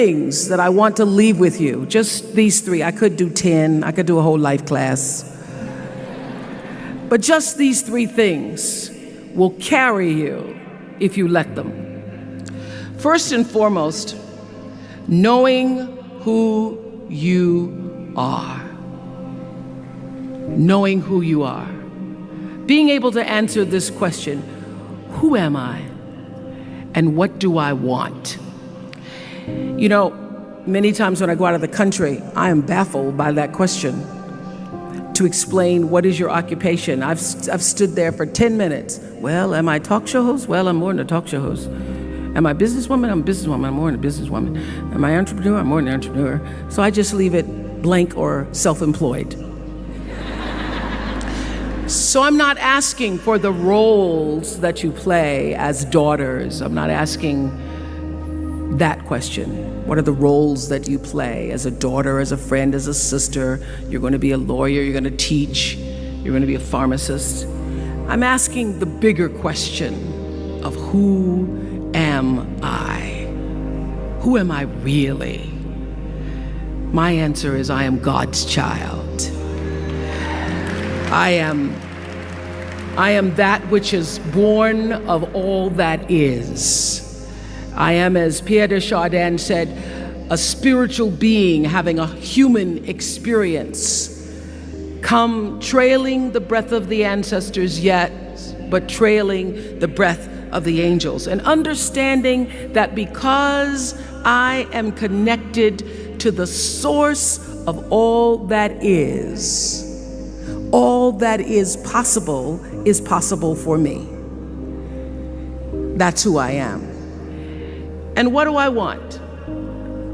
things that I want to leave with you. Just these three. I could do 10. I could do a whole life class. But just these three things will carry you if you let them. First and foremost, knowing who you are. Knowing who you are. Being able to answer this question, who am I? And what do I want? You know, many times when I go out of the country, I am baffled by that question. To explain what is your occupation. I've stood there for 10 minutes. Well, am I a talk show host? Well, I'm more than a talk show host. Am I a businesswoman? I'm a businesswoman. I'm more than a businesswoman. Am I an entrepreneur? I'm more than an entrepreneur. So I just leave it blank or self-employed. So I'm not asking for the roles that you play as daughters. I'm not asking that question. What are the roles that you play as a daughter, as a friend, as a sister? You're going to be a lawyer, you're going to teach, you're going to be a pharmacist. I'm asking the bigger question of who am I? Who am I really? My answer is I am God's child. I am that which is born of all that is. I am, as Pierre de Chardin said, a spiritual being having a human experience. Come trailing the breath of the ancestors yet, but trailing the breath of the angels. And understanding that because I am connected to the source of all that is possible for me. That's who I am. And what do I want?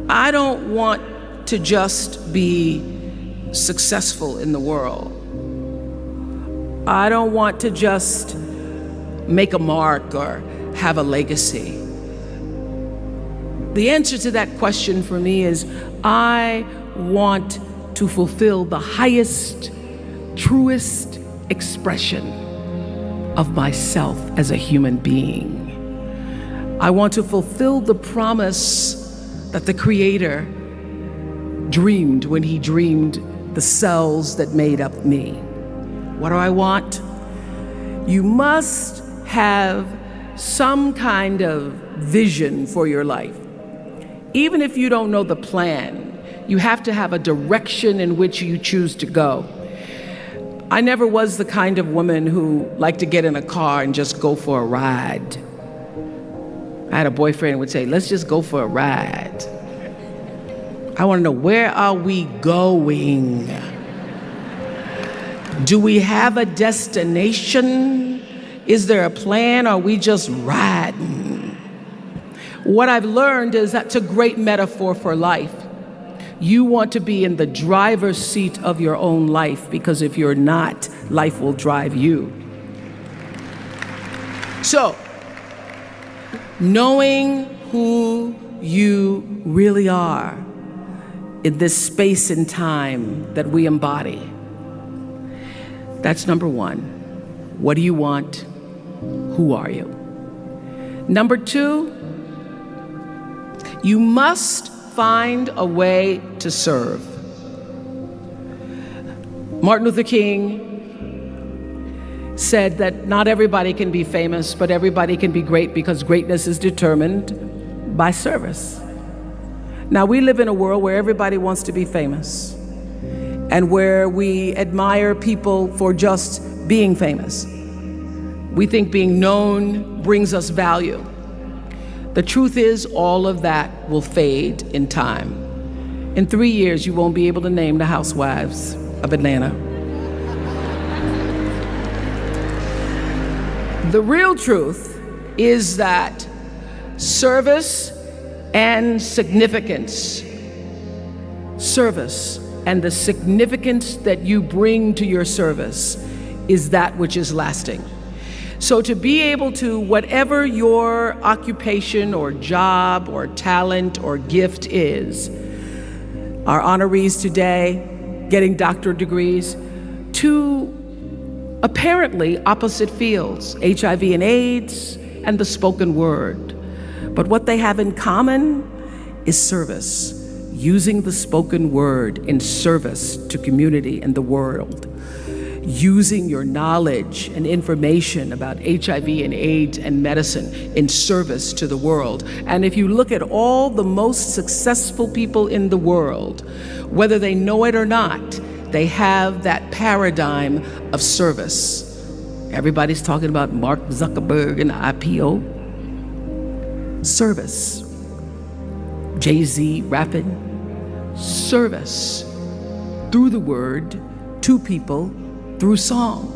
I don't want to just be successful in the world. I don't want to just make a mark or have a legacy. The answer to that question for me is I want to fulfill the highest, truest expression of myself as a human being. I want to fulfill the promise that the Creator dreamed when He dreamed the cells that made up me. What do I want? You must have some kind of vision for your life. Even if you don't know the plan, you have to have a direction in which you choose to go. I never was the kind of woman who liked to get in a car and just go for a ride. I had a boyfriend who would say, let's just go for a ride. I want to know, where are we going? Do we have a destination? Is there a plan? Or are we just riding? What I've learned is that's a great metaphor for life. You want to be in the driver's seat of your own life, because if you're not, life will drive you. So, knowing who you really are in this space and time that we embody. That's number one. What do you want? Who are you? Number two, you must find a way to serve. Martin Luther King said that not everybody can be famous, but everybody can be great, because greatness is determined by service. Now, we live in a world where everybody wants to be famous and where we admire people for just being famous. We think being known brings us value. The truth is, all of that will fade in time. In 3 years, you won't be able to name the housewives of Atlanta. The real truth is that service and significance, service and the significance that you bring to your service is that which is lasting. So to be able to, whatever your occupation or job or talent or gift is, our honorees today getting doctorate degrees, to apparently opposite fields, HIV and AIDS and the spoken word. But what they have in common is service. Using the spoken word in service to community and the world. Using your knowledge and information about HIV and AIDS and medicine in service to the world. And if you look at all the most successful people in the world, whether they know it or not, they have that paradigm of service. Everybody's talking about Mark Zuckerberg and the IPO. Service. Jay-Z rapping. Service. Through the word, to people, through song.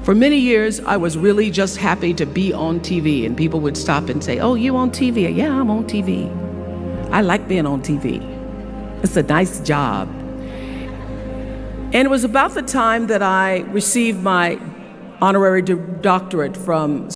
For many years, I was really just happy to be on TV, and people would stop and say, "Oh, you on TV?" "Yeah, I'm on TV. I like being on TV. It's a nice job." And it was about the time that I received my honorary doctorate from